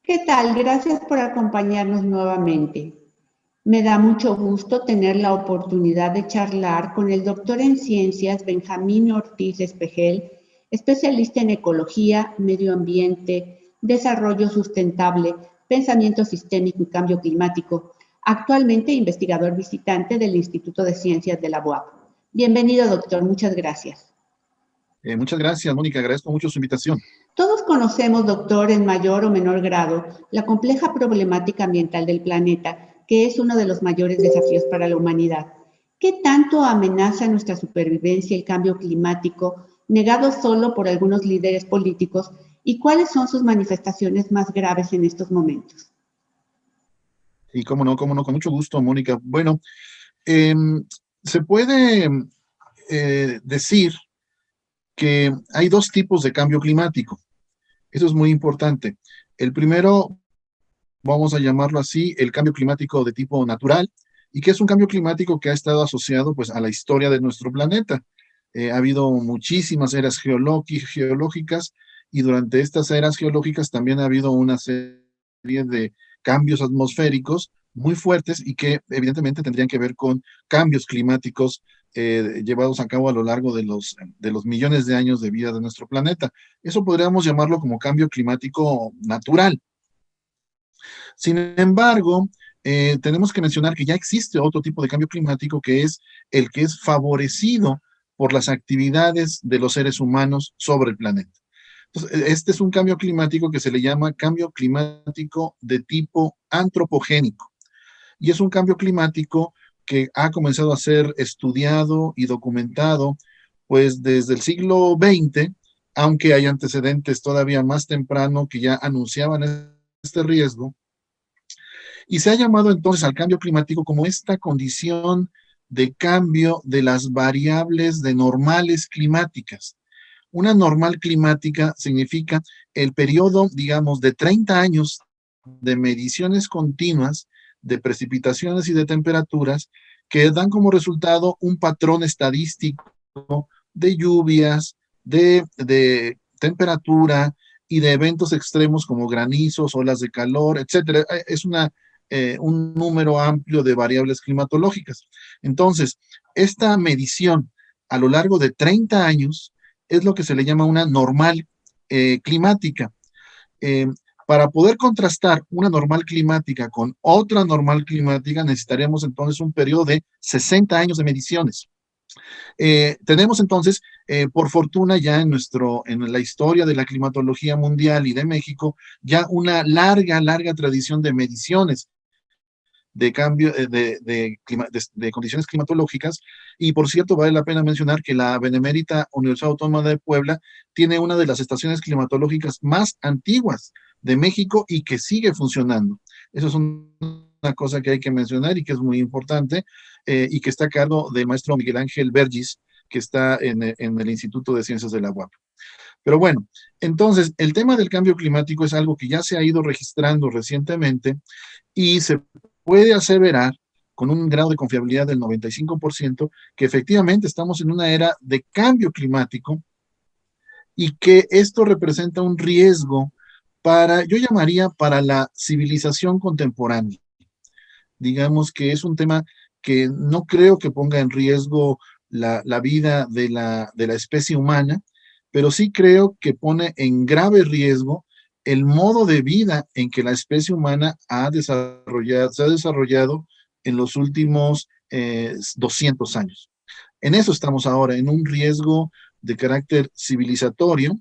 ¿Qué tal? Gracias por acompañarnos nuevamente. Me da mucho gusto tener la oportunidad de charlar con el doctor en ciencias Benjamín Ortiz Espejel, especialista en ecología, medio ambiente, desarrollo sustentable, pensamiento sistémico y cambio climático, actualmente investigador visitante del Instituto de Ciencias de la UAP. Bienvenido, doctor. Muchas gracias. Muchas gracias, Mónica. Agradezco mucho su invitación. Todos conocemos, doctor, en mayor o menor grado, la compleja problemática ambiental del planeta, que es uno de los mayores desafíos para la humanidad. ¿Qué tanto amenaza nuestra supervivencia el cambio climático, negado solo por algunos líderes políticos, y cuáles son sus manifestaciones más graves en estos momentos? Y cómo no, con mucho gusto, Mónica. Bueno, em, se puede decir que hay dos tipos de cambio climático. Eso es muy importante. El primero, vamos a llamarlo así, el cambio climático de tipo natural, y que es un cambio climático que ha estado asociado pues a la historia de nuestro planeta. Ha habido muchísimas eras geológicas y durante estas eras geológicas también ha habido una serie de cambios atmosféricos muy fuertes y que evidentemente tendrían que ver con cambios climáticos llevados a cabo a lo largo de los millones de años de vida de nuestro planeta. Eso podríamos llamarlo como cambio climático natural. Sin embargo, tenemos que mencionar que ya existe otro tipo de cambio climático que es el que es favorecido por las actividades de los seres humanos sobre el planeta. Entonces, este es un cambio climático que se le llama cambio climático de tipo antropogénico. Y es un cambio climático que ha comenzado a ser estudiado y documentado pues desde el siglo XX, aunque hay antecedentes todavía más temprano que ya anunciaban este riesgo, y se ha llamado entonces al cambio climático como esta condición de cambio de las variables de normales climáticas. Una normal climática significa el periodo, digamos, de 30 años de mediciones continuas de precipitaciones y de temperaturas que dan como resultado un patrón estadístico de lluvias, de temperatura y de eventos extremos como granizos, olas de calor, etcétera. Es un número amplio de variables climatológicas. Entonces, esta medición a lo largo de 30 años es lo que se le llama una normal climática. Eh, para poder contrastar una normal climática con otra normal climática, necesitaríamos entonces un periodo de 60 años de mediciones. Tenemos entonces, por fortuna, ya en la historia de la climatología mundial y de México, ya una larga tradición de mediciones de cambio de condiciones climatológicas. Y por cierto, vale la pena mencionar que la Benemérita Universidad Autónoma de Puebla tiene una de las estaciones climatológicas más antiguas de México y que sigue funcionando. Eso es una cosa que hay que mencionar y que es muy importante y que está a cargo del maestro Miguel Ángel Vergis, que está en el Instituto de Ciencias de la UAP. Pero bueno, entonces el tema del cambio climático es algo que ya se ha ido registrando recientemente y se puede aseverar con un grado de confiabilidad del 95% que efectivamente estamos en una era de cambio climático y que esto representa un riesgo para, yo llamaría, para la civilización contemporánea. Digamos que es un tema que no creo que ponga en riesgo la vida de la especie humana, pero sí creo que pone en grave riesgo el modo de vida en que la especie humana se ha desarrollado en los últimos 200 años. En eso estamos ahora, en un riesgo de carácter civilizatorio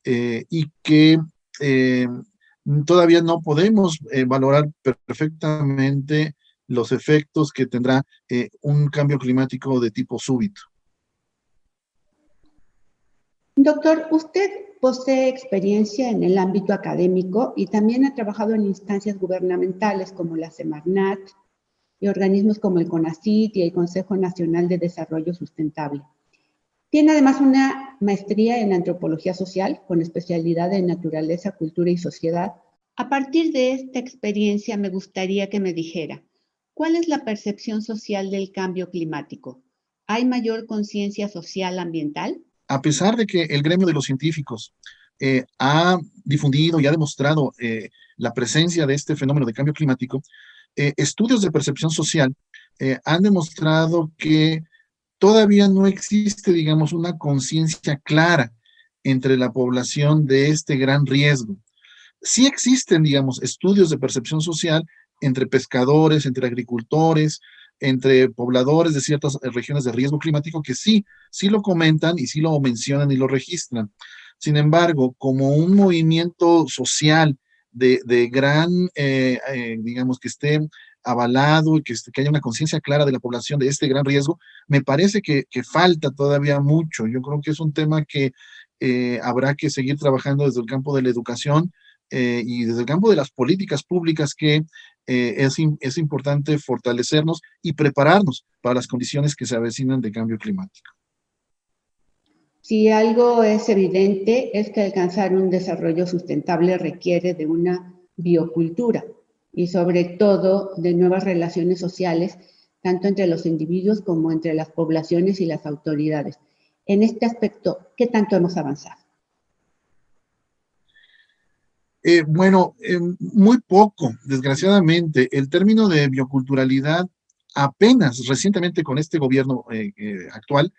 y que eh, todavía no podemos valorar perfectamente los efectos que tendrá un cambio climático de tipo súbito. Doctor, usted posee experiencia en el ámbito académico y también ha trabajado en instancias gubernamentales como la Semarnat y organismos como el CONACYT y el Consejo Nacional de Desarrollo Sustentable. Tiene además una maestría en antropología social con especialidad en naturaleza, cultura y sociedad. A partir de esta experiencia me gustaría que me dijera, ¿cuál es la percepción social del cambio climático? ¿Hay mayor conciencia social ambiental? A pesar de que el gremio de los científicos ha difundido y ha demostrado la presencia de este fenómeno de cambio climático, estudios de percepción social han demostrado que todavía no existe, digamos, una conciencia clara entre la población de este gran riesgo. Sí existen, digamos, estudios de percepción social entre pescadores, entre agricultores, entre pobladores de ciertas regiones de riesgo climático que sí lo comentan y sí lo mencionan y lo registran. Sin embargo, como un movimiento social de gran, digamos, que esté avalado y que haya una conciencia clara de la población de este gran riesgo, me parece que falta todavía mucho. Yo creo que es un tema que habrá que seguir trabajando desde el campo de la educación y desde el campo de las políticas públicas que es importante fortalecernos y prepararnos para las condiciones que se avecinan de cambio climático. Si algo es evidente es que alcanzar un desarrollo sustentable requiere de una biocultura y sobre todo de nuevas relaciones sociales, tanto entre los individuos como entre las poblaciones y las autoridades. En este aspecto, ¿qué tanto hemos avanzado? Bueno, muy poco, desgraciadamente. El término de bioculturalidad apenas recientemente con este gobierno actual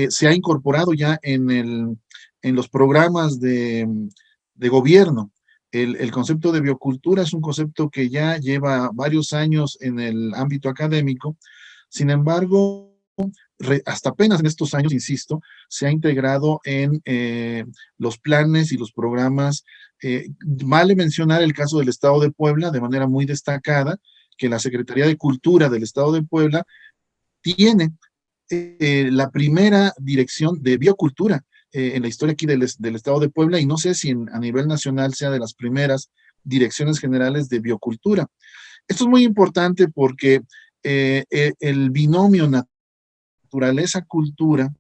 se ha incorporado ya en los programas de gobierno. El concepto de biocultura es un concepto que ya lleva varios años en el ámbito académico. Sin embargo, hasta apenas en estos años, insisto, se ha integrado en los planes y los programas. Vale mencionar el caso del Estado de Puebla de manera muy destacada, que la Secretaría de Cultura del Estado de Puebla tiene la primera dirección de biocultura en la historia aquí del Estado de Puebla, y no sé si a nivel nacional sea de las primeras direcciones generales de biocultura. Esto es muy importante porque el binomio naturaleza-cultura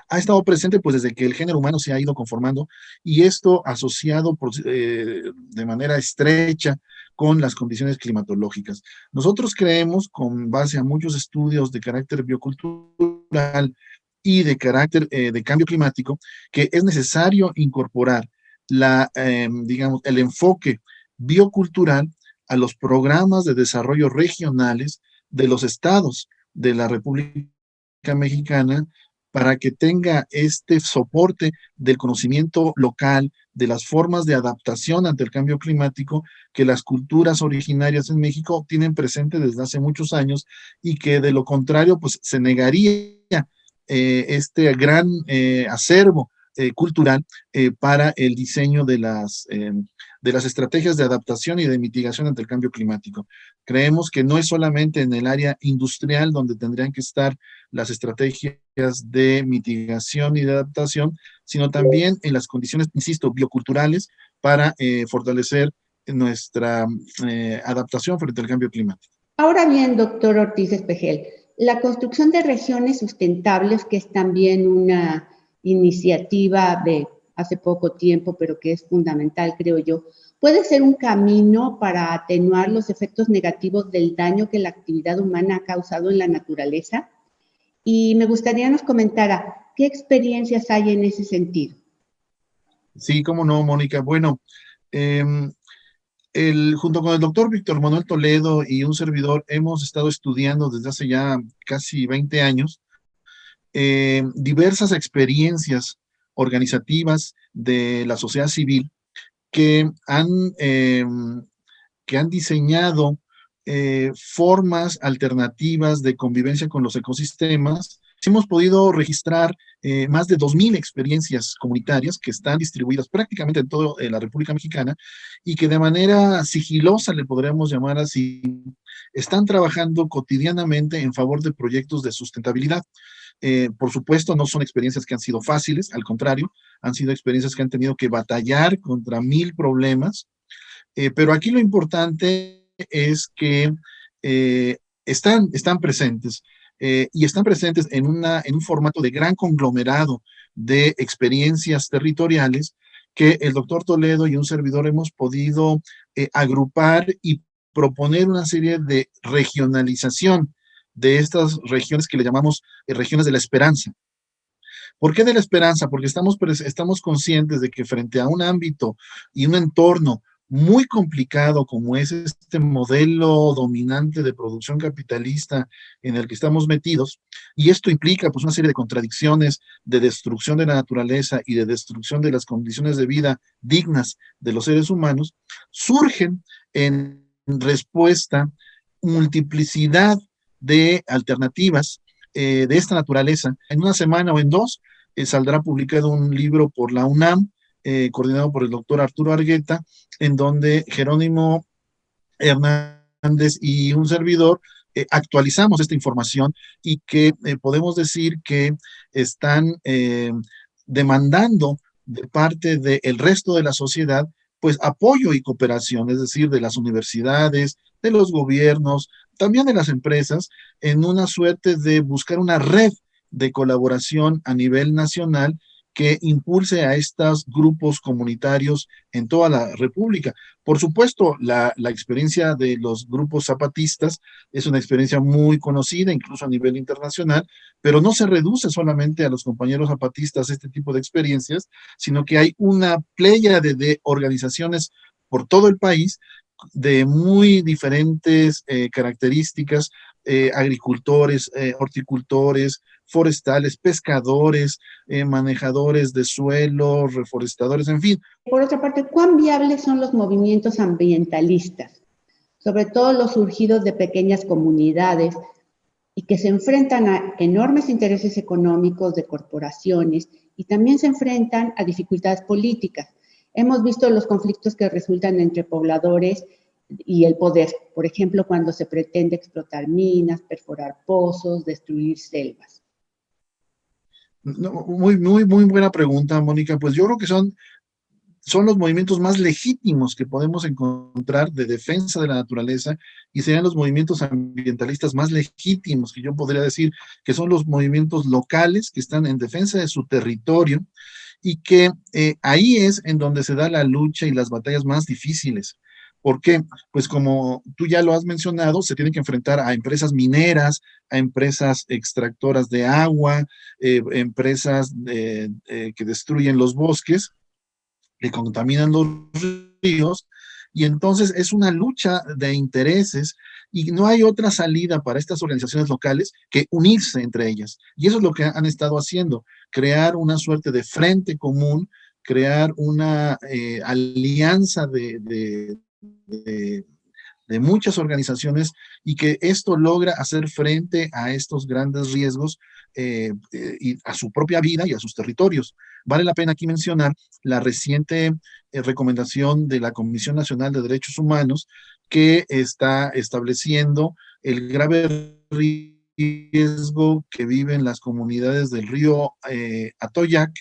ha estado presente pues desde que el género humano se ha ido conformando, y esto asociado de manera estrecha con las condiciones climatológicas. Nosotros creemos, con base a muchos estudios de carácter biocultural y de carácter de cambio climático, que es necesario incorporar digamos, el enfoque biocultural a los programas de desarrollo regionales de los estados de la República Mexicana, para que tenga este soporte del conocimiento local, de las formas de adaptación ante el cambio climático que las culturas originarias en México tienen presente desde hace muchos años, y que de lo contrario pues se negaría este gran acervo cultural para el diseño de las estrategias de adaptación y de mitigación ante el cambio climático. Creemos que no es solamente en el área industrial donde tendrían que estar las estrategias de mitigación y de adaptación, sino también en las condiciones, insisto, bioculturales para fortalecer nuestra adaptación frente al cambio climático. Ahora bien, doctor Ortiz Espejel, la construcción de regiones sustentables, que es también una iniciativa de hace poco tiempo, pero que es fundamental, creo yo, puede ser un camino para atenuar los efectos negativos del daño que la actividad humana ha causado en la naturaleza. Y me gustaría nos comentara qué experiencias hay en ese sentido. Sí, cómo no, Mónica. Bueno, junto con el doctor Víctor Manuel Toledo y un servidor hemos estado estudiando desde hace ya casi 20 años diversas experiencias organizativas de la sociedad civil que eh, que han diseñado formas alternativas de convivencia con los ecosistemas. Hemos podido registrar más de 2.000 experiencias comunitarias que están distribuidas prácticamente en toda la República Mexicana, y que de manera sigilosa, le podríamos llamar así, están trabajando cotidianamente en favor de proyectos de sustentabilidad. Por supuesto, no son experiencias que han sido fáciles, al contrario, han sido experiencias que han tenido que batallar contra 1.000 problemas, pero aquí lo importante es que están presentes, y están presentes en un formato de gran conglomerado de experiencias territoriales que el doctor Toledo y un servidor hemos podido agrupar y proponer una serie de regionalización de estas regiones que le llamamos regiones de la esperanza. ¿Por qué de la esperanza? Porque estamos conscientes de que frente a un ámbito y un entorno muy complicado como es este modelo dominante de producción capitalista en el que estamos metidos, y esto implica pues una serie de contradicciones, de destrucción de la naturaleza y de destrucción de las condiciones de vida dignas de los seres humanos, surgen en respuesta multiplicidad de alternativas de esta naturaleza. En una semana o en dos saldrá publicado un libro por la UNAM, coordinado por el doctor Arturo Argueta, en donde Jerónimo Hernández y un servidor actualizamos esta información y que podemos decir que están demandando de parte del resto de la sociedad pues apoyo y cooperación, es decir, de las universidades, de los gobiernos, también de las empresas, en una suerte de buscar una red de colaboración a nivel nacional que impulse a estos grupos comunitarios en toda la República. Por supuesto, la experiencia de los grupos zapatistas es una experiencia muy conocida, incluso a nivel internacional, pero no se reduce solamente a los compañeros zapatistas este tipo de experiencias, sino que hay una playa de organizaciones por todo el país de muy diferentes características, agricultores, horticultores, forestales, pescadores, manejadores de suelo, reforestadores, en fin. Por otra parte, ¿cuán viables son los movimientos ambientalistas? Sobre todo los surgidos de pequeñas comunidades y que se enfrentan a enormes intereses económicos de corporaciones y también se enfrentan a dificultades políticas. Hemos visto los conflictos que resultan entre pobladores y el poder, por ejemplo, cuando se pretende explotar minas, perforar pozos, destruir selvas. No, muy buena pregunta, Mónica. Pues yo creo que son los movimientos más legítimos que podemos encontrar de defensa de la naturaleza y serían los movimientos ambientalistas más legítimos, que yo podría decir que son los movimientos locales que están en defensa de su territorio y que ahí es en donde se da la lucha y las batallas más difíciles. ¿Por qué? Pues como tú ya lo has mencionado, se tienen que enfrentar a empresas mineras, a empresas extractoras de agua, empresas que destruyen los bosques, que contaminan los ríos, y entonces es una lucha de intereses y no hay otra salida para estas organizaciones locales que unirse entre ellas. Y eso es lo que han estado haciendo, crear una suerte de frente común, crear una alianza de muchas organizaciones y que esto logra hacer frente a estos grandes riesgos y a su propia vida y a sus territorios. Vale la pena aquí mencionar la reciente recomendación de la Comisión Nacional de Derechos Humanos que está estableciendo el grave riesgo que viven las comunidades del río Atoyac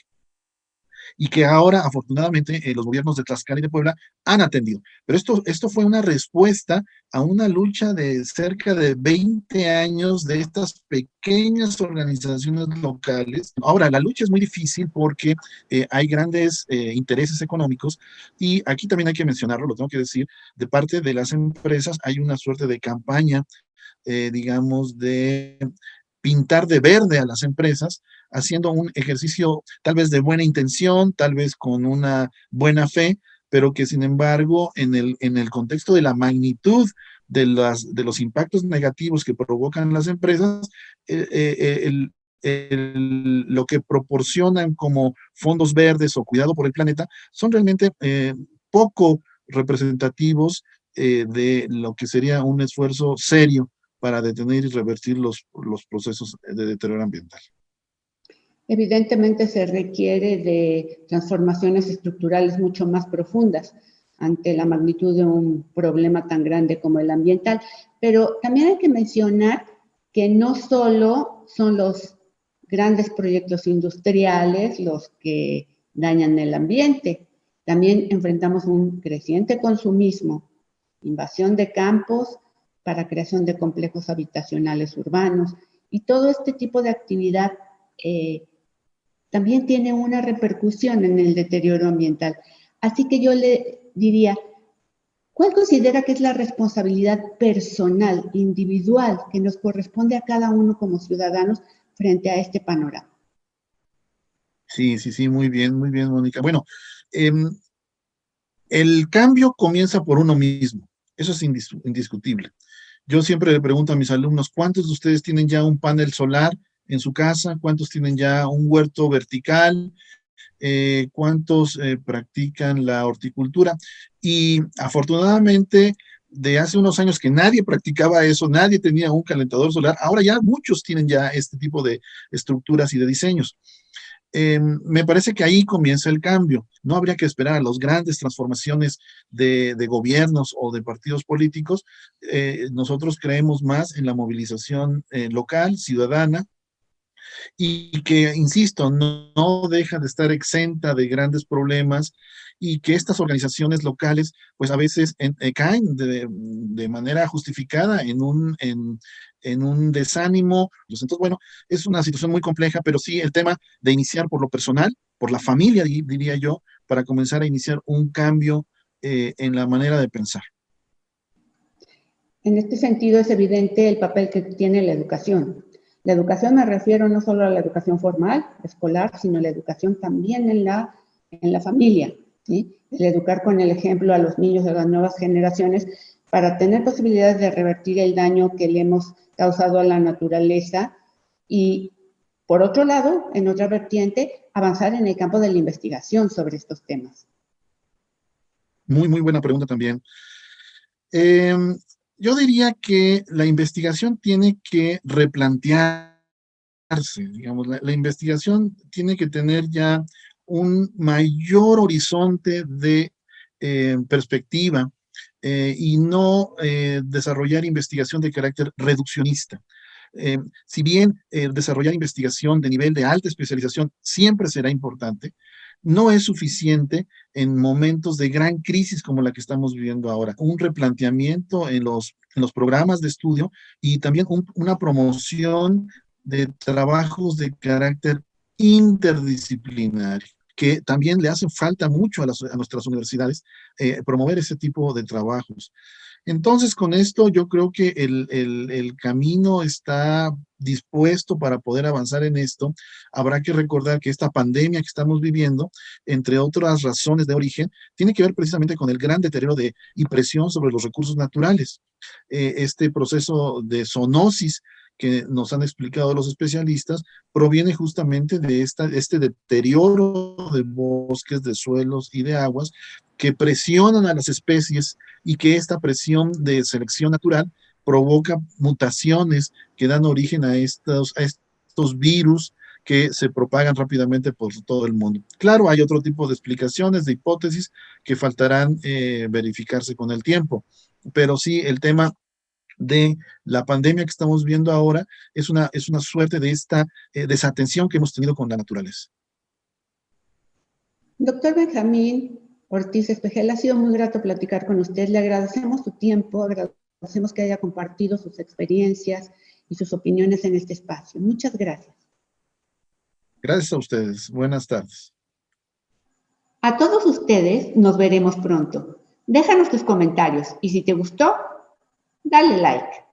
y que ahora afortunadamente los gobiernos de Tlaxcala y de Puebla han atendido. Pero esto fue una respuesta a una lucha de cerca de 20 años de estas pequeñas organizaciones locales. Ahora, la lucha es muy difícil porque hay grandes intereses económicos y aquí también hay que mencionarlo, lo tengo que decir, de parte de las empresas hay una suerte de campaña, digamos, de pintar de verde a las empresas, haciendo un ejercicio tal vez de buena intención, tal vez con una buena fe, pero que sin embargo en el contexto de la magnitud de los impactos negativos que provocan las empresas, lo que proporcionan como fondos verdes o cuidado por el planeta son realmente poco representativos de lo que sería un esfuerzo serio para detener y revertir los procesos de deterioro ambiental. Evidentemente se requiere de transformaciones estructurales mucho más profundas ante la magnitud de un problema tan grande como el ambiental, pero también hay que mencionar que no solo son los grandes proyectos industriales los que dañan el ambiente, también enfrentamos un creciente consumismo, invasión de campos para creación de complejos habitacionales urbanos y todo este tipo de actividad también tiene una repercusión en el deterioro ambiental. Así que yo le diría, ¿cuál considera que es la responsabilidad personal, individual, que nos corresponde a cada uno como ciudadanos frente a este panorama? Sí, sí, sí, muy bien, Mónica. Bueno, el cambio comienza por uno mismo, eso es indiscutible. Yo siempre le pregunto a mis alumnos, ¿cuántos de ustedes tienen ya un panel solar en su casa? ¿Cuántos tienen ya un huerto vertical? ¿Cuántos practican la horticultura? Y afortunadamente, de hace unos años que nadie practicaba eso, nadie tenía un calentador solar, ahora ya muchos tienen ya este tipo de estructuras y de diseños. Me parece que ahí comienza el cambio. No habría que esperar a las grandes transformaciones de gobiernos o de partidos políticos. Nosotros creemos más en la movilización local, ciudadana, y que, insisto, no deja de estar exenta de grandes problemas y que estas organizaciones locales, pues a veces caen de manera justificada en un desánimo. Pues, entonces, bueno, es una situación muy compleja, pero sí el tema de iniciar por lo personal, por la familia, diría yo, para comenzar a iniciar un cambio en la manera de pensar. En este sentido es evidente el papel que tiene la educación. La educación me refiero no solo a la educación formal, escolar, sino a la educación también en la familia, ¿sí? El educar con el ejemplo a los niños de las nuevas generaciones para tener posibilidades de revertir el daño que le hemos causado a la naturaleza y, por otro lado, en otra vertiente, avanzar en el campo de la investigación sobre estos temas. Muy buena pregunta también. Em, yo diría que la investigación tiene que replantearse, digamos, la investigación tiene que tener ya un mayor horizonte de perspectiva y no desarrollar investigación de carácter reduccionista. Si bien desarrollar investigación de nivel de alta especialización siempre será importante, no es suficiente en momentos de gran crisis como la que estamos viviendo ahora. Un replanteamiento en los programas de estudio y también una promoción de trabajos de carácter interdisciplinario, que también le hacen falta mucho a nuestras universidades, promover ese tipo de trabajos. Entonces, con esto yo creo que el camino está dispuesto para poder avanzar en esto. Habrá que recordar que esta pandemia que estamos viviendo, entre otras razones de origen, tiene que ver precisamente con el gran deterioro y presión sobre los recursos naturales. Este proceso de zoonosis que nos han explicado los especialistas proviene justamente de este deterioro de bosques, de suelos y de aguas que presionan a las especies y que esta presión de selección natural provoca mutaciones que dan origen a estos virus que se propagan rápidamente por todo el mundo. Claro, hay otro tipo de explicaciones, de hipótesis que faltarán verificarse con el tiempo, pero sí el tema de la pandemia que estamos viendo ahora es una suerte de esta desatención que hemos tenido con la naturaleza. Doctor Benjamín Ortiz Espejel, ha sido muy grato platicar con usted. Le agradecemos su tiempo, agradecemos que haya compartido sus experiencias y sus opiniones en este espacio. Muchas gracias. Gracias a ustedes. Buenas tardes. A todos ustedes nos veremos pronto. Déjanos tus comentarios y si te gustó, dale like.